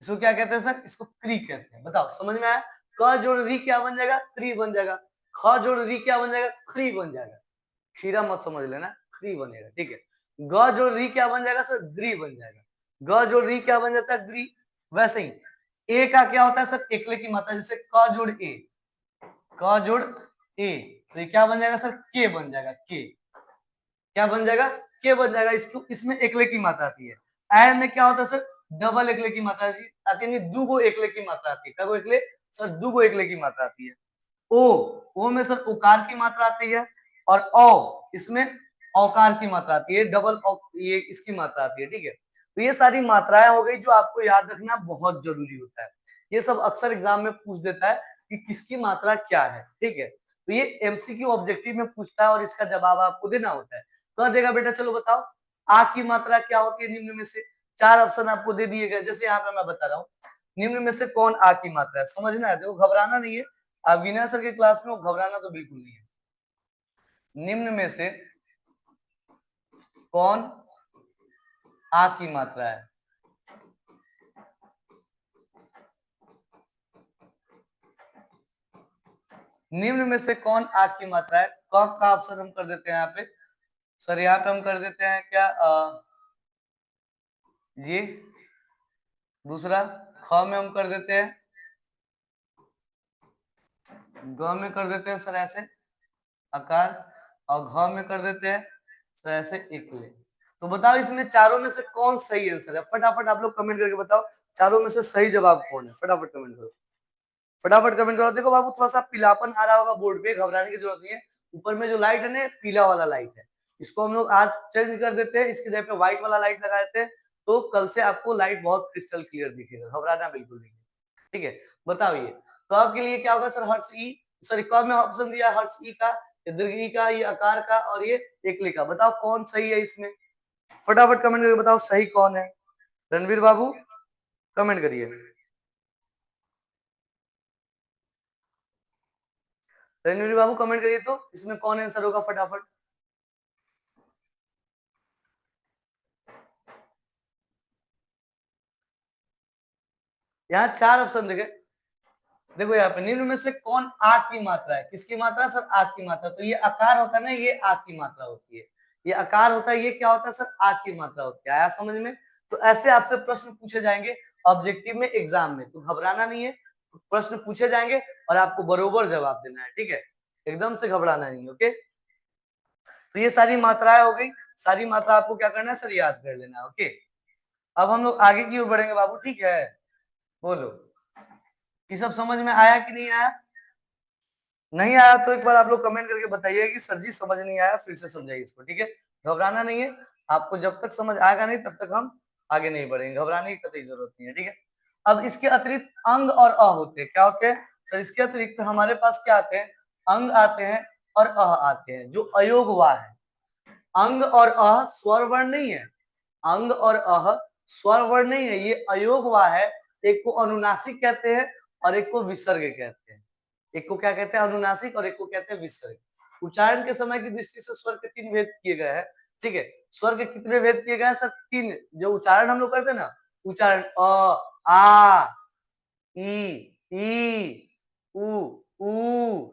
इसको क्या कहते हैं सर, इसको क्री कहते हैं। बताओ समझ में आया, क जोड़ री क्या बन जाएगा, क्री बन जाएगा। ख जोड़ री क्या बन जाएगा, खरी बन जाएगा। खीरा मत समझ लेना, खरी बनेगा, ठीक है। ग जोड़ री क्या बन जाएगा सर, ग्री बन जाएगा। ग जोड़ री क्या बन जाता है, ग्री। वैसे ही ए का क्या होता है सर, एकले की मात्रा, जैसे क जोड़ ए, क जोड़ ए, तो ये क्या बन जाएगा सर, के बन जाएगा, के। क्या बन जाएगा, के बन जाएगा। इसको इसमें एकले की मात्रा आती है। ऐ में क्या होता है सर, डबल एकले की मात्रा आती है, दूगो एकले की मात्रा आती है। क्या एकले सर, दूगो एकले की मात्रा आती है। ओ में सर उकार की मात्रा आती है, और इसमें औकार की मात्रा आती है, डबल ये इसकी मात्रा आती है, ठीक है। तो ये सारी मात्राएं हो गई जो आपको याद रखना बहुत जरूरी होता है। ये सब अक्सर एग्जाम में पूछ देता है कि किसकी मात्रा क्या है, ठीक है। तो ये एमसीक्यू ऑब्जेक्टिव में पूछता है और इसका जवाब आपको देना होता है। कह देगा बेटा चलो बताओ, आ की मात्रा क्या होती है निम्न में से। 4 ऑप्शन आपको दे दिए गए, जैसे यहाँ पे मैं बता रहा हूँ, निम्न में से कौन आ की मात्रा है। समझना है, देखो घबराना नहीं है। अब विनय सर के क्लास में घबराना तो बिल्कुल नहीं है। निम्न में से कौन आ की मात्रा है, निम्न में से कौन आ की मात्रा है। क का ऑप्शन हम कर देते हैं यहाँ पे सर, यहाँ पे हम कर देते हैं क्या, ये दूसरा। ख में हम कर देते हैं, ग में कर देते हैं सर ऐसे आकार, और घ में कर देते हैं सर ऐसे एकले। तो बताओ इसमें चारों में से कौन सही आंसर है, फटाफट आप लोग कमेंट करके बताओ, चारों में से सही जवाब कौन है, फटाफट कमेंट करो, फटाफट कमेंट करो। देखो बाबू थोड़ा सा पीलापन आ रहा होगा बोर्ड पे, घबराने की जरूरत नहीं है। ऊपर में जो लाइट है ना, पीला वाला लाइट है, इसको हम लोग आज चेंज कर देते हैं, इसकी जगह पे व्हाइट वाला लाइट लगा देते हैं। तो कल से आपको लाइट बहुत क्रिस्टल क्लियर दिखेगा, घबराना बिल्कुल नहीं, ठीक है। बताओ ये क के लिए क्या होगा सर, हर्ष ई, सॉरी क में ऑप्शन दिया हर्ष ई का, ये दीर्घ ई का, ये आकार का, और ये एकले का। बताओ कौन सही है इसमें, फटाफट कमेंट करके बताओ सही कौन है। रणवीर बाबू कमेंट करिए, रणवीर बाबू कमेंट करिए तो इसमें कौन आंसर होगा फटाफट। यहाँ 4 ऑप्शन देखे, देखो यहाँ पे निम्न में से कौन आ की मात्रा है, किसकी मात्रा सर, आ की मात्रा। तो ये आकार होता है ना, ये आ की मात्रा होती है। ये आकार होता है, ये क्या होता है सर, आ की मात्रा होती है। आया समझ में। तो ऐसे आपसे प्रश्न पूछे जाएंगे ऑब्जेक्टिव में, एग्जाम में, तो घबराना नहीं है। प्रश्न पूछे जाएंगे और आपको बरोबर जवाब देना है, ठीक है। एकदम से घबराना नहीं, ओके। तो ये सारी मात्राएं हो गई, सारी मात्रा आपको क्या करना है सर, याद कर लेना है, ओके। अब हम लोग आगे की ओर बढ़ेंगे बाबू, ठीक है। बोलो ये सब समझ में आया कि नहीं आया। नहीं आया तो एक बार आप लोग कमेंट करके बताइए कि सर जी समझ नहीं आया, फिर से समझाइए इसको, ठीक है। घबराना नहीं है, आपको जब तक समझ आएगा नहीं तब तक हम आगे नहीं बढ़ेंगे, घबराने की कतई जरूरत नहीं है, ठीक है। अब इसके अतिरिक्त अंग और अ होते हैं, क्या होते हैं सर, इसके अतिरिक्त हमारे पास क्या आते हैं, अंग आते हैं और अ आते हैं, जो अयोग वा है। अंग और स्वर वर्ण नहीं है, अंग और स्वर वर्ण नहीं है, ये अयोग वा है। एक को अनुनासिक कहते हैं और एक को विसर्ग कहते हैं। एक को क्या कहते हैं, अनुनासिक, और एक को कहते हैं विसर्ग। उच्चारण के समय की दृष्टि से स्वर के 3 भेद किए गए हैं। ठीक है, स्वर के कितने भेद किए गए हैं सर? 3। जो उच्चारण हम लोग करते हैं ना, उच्चारण अ, आ, ई, उ,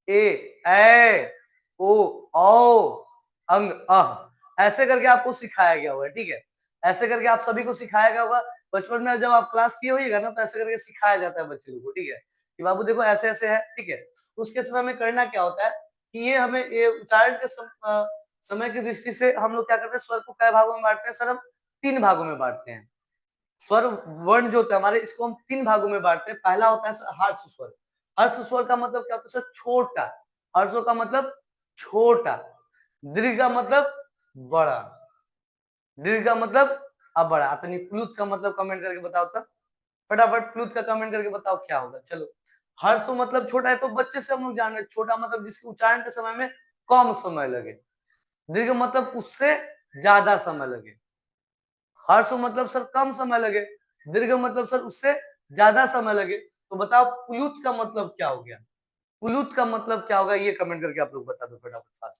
ए, ओ, अंग, अह, ऐसे करके आपको सिखाया गया होगा। ठीक है, ऐसे करके आप सभी को सिखाया गया होगा। बचपन में जब आप क्लास किए होइएगा ना, तो ऐसे करके सिखाया जाता है बच्चे को। ठीक है, कि बाबू देखो ऐसे ऐसे है। ठीक है, तो उसके समय में करना क्या होता है कि ये हमें ये उच्चारण के समय की दृष्टि से हम लोग क्या करते हैं, स्वर को कई भागों में बांटते हैं सर? हम 3 भागों में बांटते हैं। स्वर वर्ण जो होता है हमारे, इसको हम 3 भागों में बांटते हैं। पहला होता है सर हर्ष स्वर। हर्ष स्वर का मतलब क्या होता है सर? छोटा। हर्ष का मतलब छोटा। दीर्घ का मतलब बड़ा। दीर्घ का मतलब अब बड़ा। तो प्लुत का मतलब कमेंट करके बताओ तो फटाफट। प्लुत का कमेंट करके बताओ क्या होगा। चलो, हर्ष मतलब छोटा है, तो बच्चे से हम लोग जान रहे हैं। छोटा मतलब जिसके उच्चारण के समय में कम समय लगे। दीर्घ मतलब उससे ज्यादा समय लगे। हर्ष मतलब सर कम समय लगे। दीर्घ मतलब सर उससे ज्यादा समय लगे। तो बताओ प्लुत का मतलब क्या हो गया? प्लुत का मतलब क्या होगा, ये कमेंट करके आप लोग बता दो फटाफट।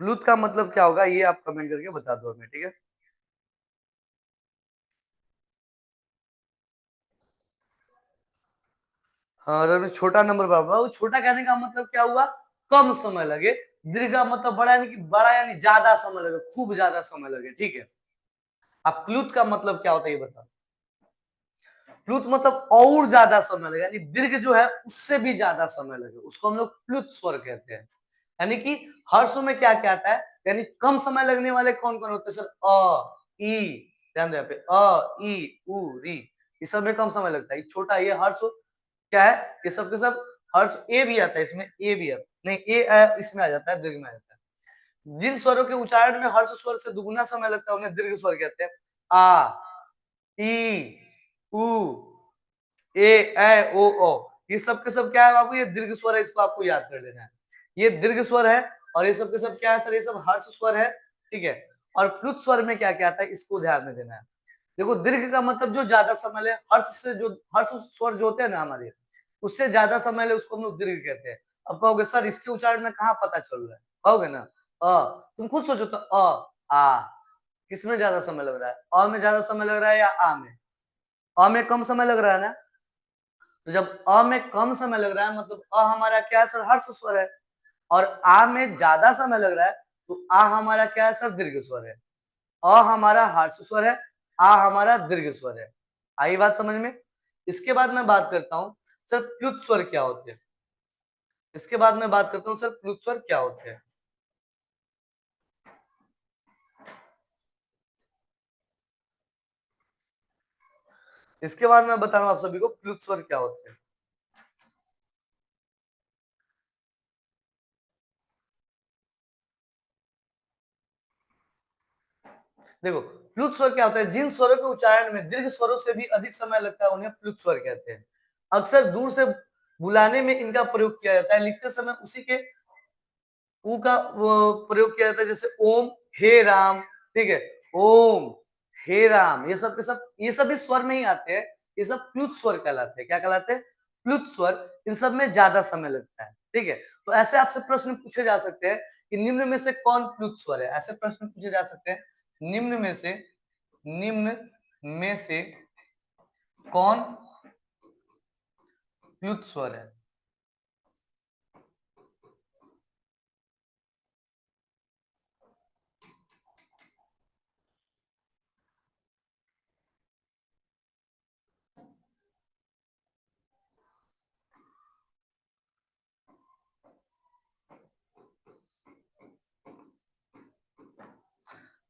प्लुत का मतलब क्या होगा, ये आप कमेंट करके बता दो हमें। ठीक है, हाँ रमेश, छोटा नंबर बाबा। वो छोटा कहने का मतलब क्या हुआ? कम समय लगे। दीर्घ का मतलब बड़ा, यानी कि बड़ा यानी ज्यादा समय लगे, खूब ज्यादा समय लगे। ठीक है, अब प्लुत का मतलब क्या होता है ये बताओ। प्लुत मतलब और ज्यादा समय लगे, यानी दीर्घ जो है उससे भी ज्यादा समय लगे, उसको हम लोग प्लुत स्वर कहते हैं। यानी कि हर्ष में क्या क्या आता है, यानी कम समय लगने वाले कौन कौन होते हैं सर? अ, ई, ध्यान दो यहाँ पे, अ, ई, उ, री, इस सब में कम समय लगता है। छोटा ये हर्ष क्या है, ये सब के सब हर्ष। ए भी आता है इसमें, ए भी है नहीं, ए इसमें आ जाता है, दीर्घ में आ जाता है। जिन स्वरों के उच्चारण में हर्ष स्वर से दुगुना समय लगता है उन्हें दीर्घ स्वर कहते हैं। आ, ई, उ, ओ। ये सब के सब क्या है बाबू? ये दीर्घ स्वर है, इसको आपको याद कर लेना है। ये दीर्घ स्वर है, और ये सब के सब क्या है सर? ये सब हर्ष स्वर है। ठीक है, और प्लुत स्वर में क्या क्या आता है, इसको ध्यान में देना है। देखो, दीर्घ का मतलब जो ज्यादा समय ले, हर्ष से जो हर्ष स्वर जो होते हैं ना हमारे, उससे ज्यादा समय ले, उसको हम लोग दीर्घ कहते हैं। अब कहोगे सर इसके उच्चारण में कहाँ पता चल रहा है, कहोगे ना। तुम खुद सोचो तो, आ, किसमें ज्यादा समय लग रहा है? अ में ज्यादा समय लग रहा है या आ में? अ में कम समय लग रहा है ना। तो जब अ में कम समय लग रहा है, मतलब अ हमारा क्या है सर? हर्ष स्वर है। और आ में ज्यादा समय लग रहा है, तो आ हमारा क्या है सर? दीर्घ स्वर है। अ हमारा हर्ष स्वर है, आ हमारा दीर्घ स्वर है। आई बात समझ में? इसके बाद मैं बात करता हूं सर प्लुत स्वर क्या होते हैं। इसके बाद मैं बात करता हूं सर प्लुत स्वर क्या होते हैं। इसके बाद मैं बता रहा हूं आप सभी को प्लुत स्वर क्या होते हैं। देखो, प्लुत स्वर क्या होता है? जिन स्वरों के उच्चारण में दीर्घ स्वरों से भी अधिक समय लगता है उन्हें प्लुत स्वर कहते हैं। अक्सर दूर से बुलाने में इनका प्रयोग किया जाता है। लिखते समय उसी के ऊ का वो प्रयोग किया जाता है, जैसे ओम, हे राम। ठीक है, ओम, हे राम, ये सब के सब, ये सब इस स्वर में ही आते हैं। ये सब प्लुत स्वर कहलाते हैं। क्या कहलाते हैं? प्लुत स्वर। इन सब में ज्यादा समय लगता है। ठीक है, तो ऐसे आपसे प्रश्न पूछे जा सकते हैं कि निम्न में से कौन प्लुत स्वर है। ऐसे प्रश्न पूछे जा सकते हैं, निम्न में से, निम्न में से कौन प्लुत स्वर है।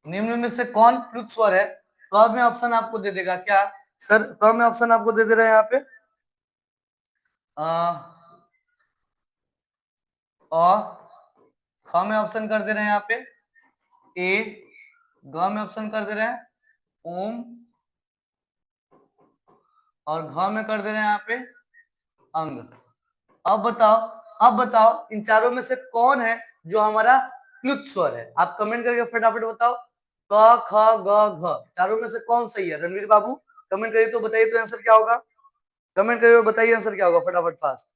निम्न में से कौन प्लुत स्वर है? तो अब मैं ऑप्शन आपको दे देगा क्या सर? तो मैं ऑप्शन आपको दे दे रहा है यहाँ पे, अ, ख में ऑप्शन कर दे रहे हैं यहाँ पे ए, ग में ऑप्शन कर दे रहे हैं ओम, और घ में कर दे रहे हैं यहाँ पे अंग। अब बताओ, अब बताओ इन चारों में से कौन है जो हमारा प्लुत स्वर है? आप कमेंट करके फटाफट बताओ। क ख ग घ चारों में से कौन सही है रणवीर बाबू? कमेंट करिए तो बताइए तो आंसर क्या होगा, कमेंट करिए बताइए आंसर क्या होगा फटाफट फास्ट।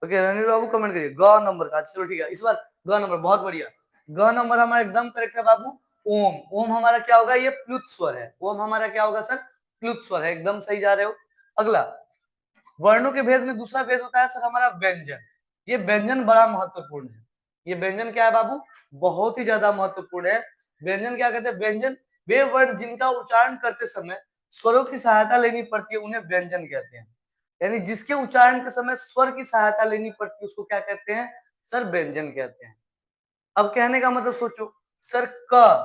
ओके रणवीर बाबू कमेंट करिए ग नंबर का, चलो ठीक है इस बार ग नंबर, बहुत बढ़िया। ग नंबर हमारा एकदम करेक्ट है बाबू। ओम, ओम हमारा क्या होगा, ये प्लुत स्वर है। ओम हमारा क्या होगा सर, प्लुत स्वर है, एकदम सही जा रहे हो। अगला, वर्णों के भेद में दूसरा भेद होता है सर हमारा व्यंजन। ये व्यंजन बड़ा महत्वपूर्ण है। ये व्यंजन क्या है बाबू, बहुत ही ज्यादा महत्वपूर्ण है। व्यंजन क्या कहते हैं, व्यंजन वे वर्ण जिनका उच्चारण करते समय स्वरों की सहायता लेनी पड़ती है उन्हें व्यंजन कहते हैं। यानी जिसके उच्चारण के समय स्वर की सहायता लेनी पड़ती है उसको क्या कहते हैं सर, व्यंजन कहते हैं। अब कहने का मतलब सोचो सर, क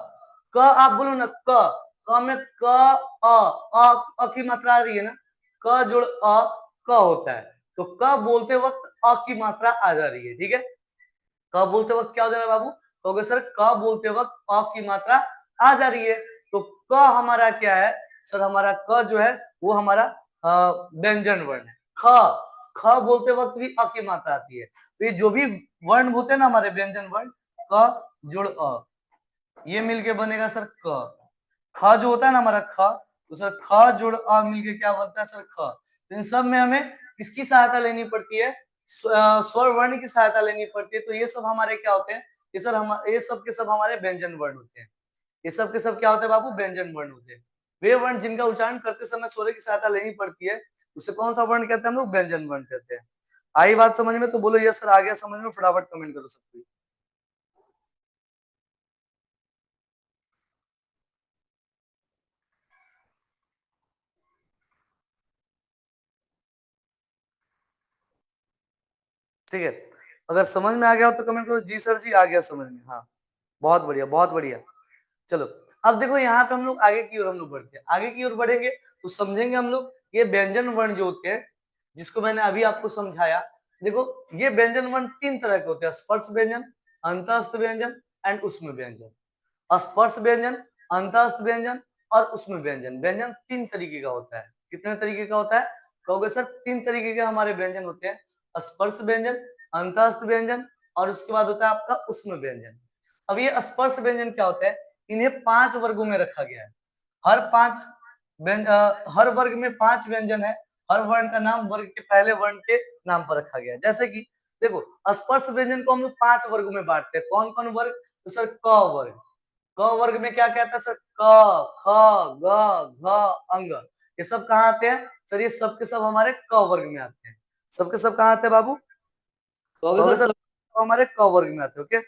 आप बोलो ना, क में क की मात्रा आ रही है ना, क जोड़ क होता है, तो क बोलते वक्त की मात्रा आ जा रही है, ठीक है। क बोलते वक्त क्या हो जा रहा है बाबू, तो सर क बोलते वक्त की मात्रा आ जा रही है, तो क हमारा क्या है सर, हमारा क जो है वो हमारा व्यंजन वर्ण है। ख बोलते वक्त भी की मात्रा आती है, तो ये जो भी वर्ण होते हैं ना हमारे व्यंजन वर्ण, क जोड़ ये मिलके बनेगा सर क। ख जो होता है ना हमारा ख, तो सर ख जोड़ मिलके क्या बनता है सर ख। तो इन सब में हमें किसकी सहायता लेनी पड़ती है, स्वर वर्ण की सहायता लेनी पड़ती है। तो ये सब हमारे क्या होते हैं, ये सर हम ये सब के सब हमारे व्यंजन वर्ण होते हैं। ये सब के सब क्या होते हैं बाबू, व्यंजन वर्ण होते हैं। वे वर्ण जिनका उच्चारण करते समय स्वर की सहायता लेनी पड़ती है उसे कौन सा वर्ण कहते हैं हम लोग, व्यंजन वर्ण कहते हैं। आई बात समझ में, तो बोलो यस सर आ गया समझ में, फटाफट कमेंट करो सबको। ठीक है, अगर समझ में आ गया हो तो कमेंट करो, जी सर जी आ गया समझ में, हाँ बहुत बढ़िया बहुत बढ़िया। चलो अब देखो यहाँ पे हम लोग आगे की ओर हम लोग बढ़ते हैं, आगे की ओर बढ़ेंगे तो समझेंगे हम लोग ये व्यंजन वर्ण जो होते हैं, जिसको मैंने अभी आपको समझाया। देखो ये व्यंजन वर्ण तीन तरह के होते हैं, स्पर्श व्यंजन, अंतःस्थ व्यंजन एंड उष्म व्यंजन। स्पर्श व्यंजन, अंतःस्थ व्यंजन और उष्म व्यंजन। व्यंजन तीन तरीके का होता है, कितने तरीके का होता है कहोगे सर, तीन तरीके के हमारे व्यंजन होते हैं, स्पर्श व्यंजन, अंतःस्थ व्यंजन और उसके बाद होता है आपका उष्म व्यंजन। अब ये स्पर्श व्यंजन क्या होता है, इन्हें पांच वर्गों में रखा गया है। हर पांच हर वर्ग में पांच व्यंजन है, हर वर्ण का नाम वर्ग के पहले वर्ण के नाम पर रखा गया है। जैसे कि देखो स्पर्श व्यंजन को हम लोग पांच वर्गों में बांटते हैं, कौन कौन वर्ग, तो सर क वर्ग। क वर्ग में क्या कहता है सर, क ख ग घ अंग, ये सब कहाँ आते हैं सर, ये सब के सब हमारे क वर्ग में आते हैं। सबके सब कहाँ आते हैं बाबू, कहोगे सर हमारे क वर्ग में आते हैं। ओके,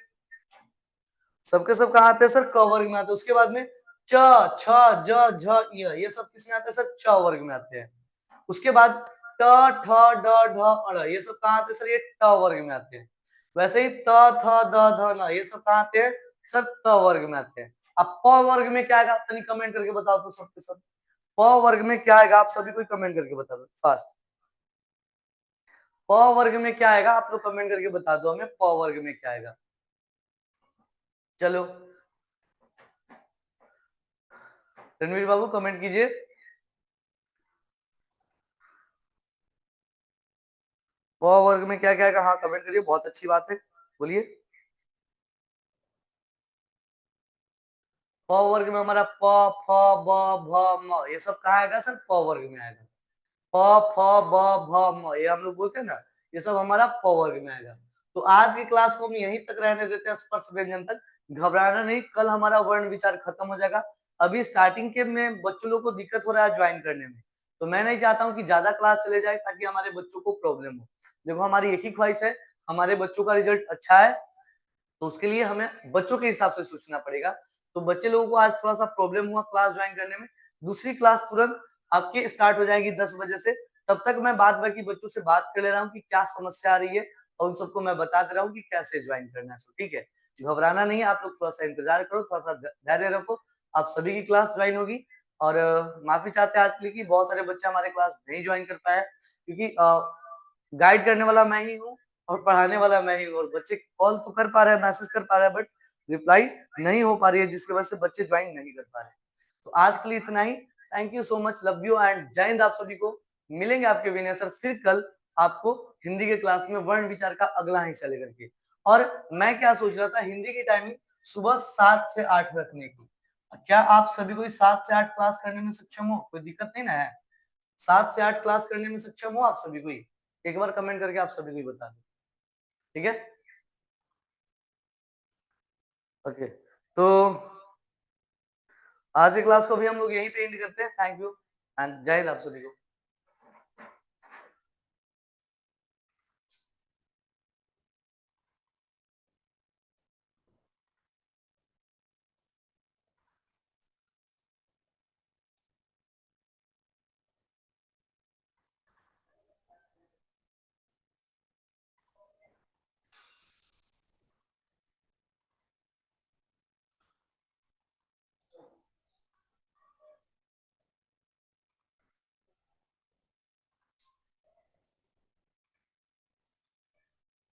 सबके सब कहाँ आते हैं सर, क वर्ग में आते हैं। उसके बाद में च छ ज झ य, ये सब किसमें आते हैं सर, च वर्ग में आते हैं। उसके बाद ट ठ ड ढ अ, ये सब कहाँ आते हैं सर, ये ट वर्ग में आते हैं। वैसे ही त थ द ध न, ये सब कहाँ आते हैं सर, त वर्ग में आते हैं। अब प वर्ग में क्या आएगा, तनी कमेंट करके बताओ तो सबके सब, प वर्ग में क्या आएगा, आप सभी कोई कमेंट करके बता दो फास्ट। प वर्ग में क्या आएगा, आप लोग कमेंट करके बता दो हमें, प वर्ग में क्या आएगा। चलो रणवीर बाबू कमेंट कीजिए। प वर्ग में क्या क्या आएगा, हाँ कमेंट करिए, बहुत अच्छी बात है, बोलिए। प वर्ग में हमारा प फ ब भ म, ये सब कहाँ आएगा सर, प वर्ग में आएगा। प फ ब भ म, ये हम लोग बोलते हैं ना, ये सब हमारा प वर्ग में आएगा। तो आज की क्लास को हम यहीं तक रहने देते हैं, स्पर्श व्यंजन तक। घबराना नहीं, कल हमारा वर्ण विचार खत्म हो जाएगा। अभी स्टार्टिंग के में बच्चों लोग को दिक्कत हो रहा है ज्वाइन करने में, तो मैं नहीं चाहता हूँ कि ज्यादा क्लास चले जाए ताकि हमारे बच्चों को प्रॉब्लम हो। देखो हमारी एक ही ख्वाहिश है, हमारे बच्चों का रिजल्ट अच्छा है, तो उसके लिए हमें बच्चों के हिसाब से सोचना पड़ेगा। तो बच्चे लोगों को आज थोड़ा सा प्रॉब्लम हुआ क्लास ज्वाइन करने में, दूसरी क्लास तुरंत आपकी स्टार्ट हो जाएगी 10 बजे से। तब तक मैं बाद बाकी बच्चों से बात कर ले रहा हूँ कि क्या समस्या आ रही है, और उन सबको मैं बता दे रहा हूँ कि कैसे ज्वाइन करना है। ठीक है, घबराना नहीं है, आप लोग थोड़ा सा इंतजार करो, थोड़ा सा धैर्य रखो, आप सभी की क्लास ज्वाइन होगी। और माफी चाहते हैं आज के लिए कि बहुत सारे बच्चे हमारे क्लास नहीं ज्वाइन कर पाए, क्योंकि गाइड करने वाला मैं ही हूँ और पढ़ाने वाला मैं ही हूँ, और बच्चे कॉल तो कर पा रहे हैं, मैसेज कर पा रहे हैं, बट रिप्लाई नहीं हो पा रही है, जिसकी वजह से बच्चे ज्वाइन नहीं कर पा रहे। तो आज के लिए इतना ही। Thank you so much, love you and Jai Hind आप सभी को। मिलेंगे आपके विनय सर फिर कल आपको हिंदी के क्लास में वर्ण विचार का अगला हिस्सा लेकर के। और मैं क्या सोच रहा था, हिंदी की टाइमिंग सुबह 7 से 8 रखने की। क्या आप सभी कोई 7 से 8 क्लास करने में सक्षम हो? कोई दिक्कत नहीं ना है? 7 से 8 क्लास करने में सक्षम हो आप सभी कोई? एक बार कमेंट करके आप सभी को बता दो, ठीक है? ओके, तो आज की क्लास को भी हम लोग यहीं पे एंड करते हैं। Thank you and Jai Hind आप सभी को।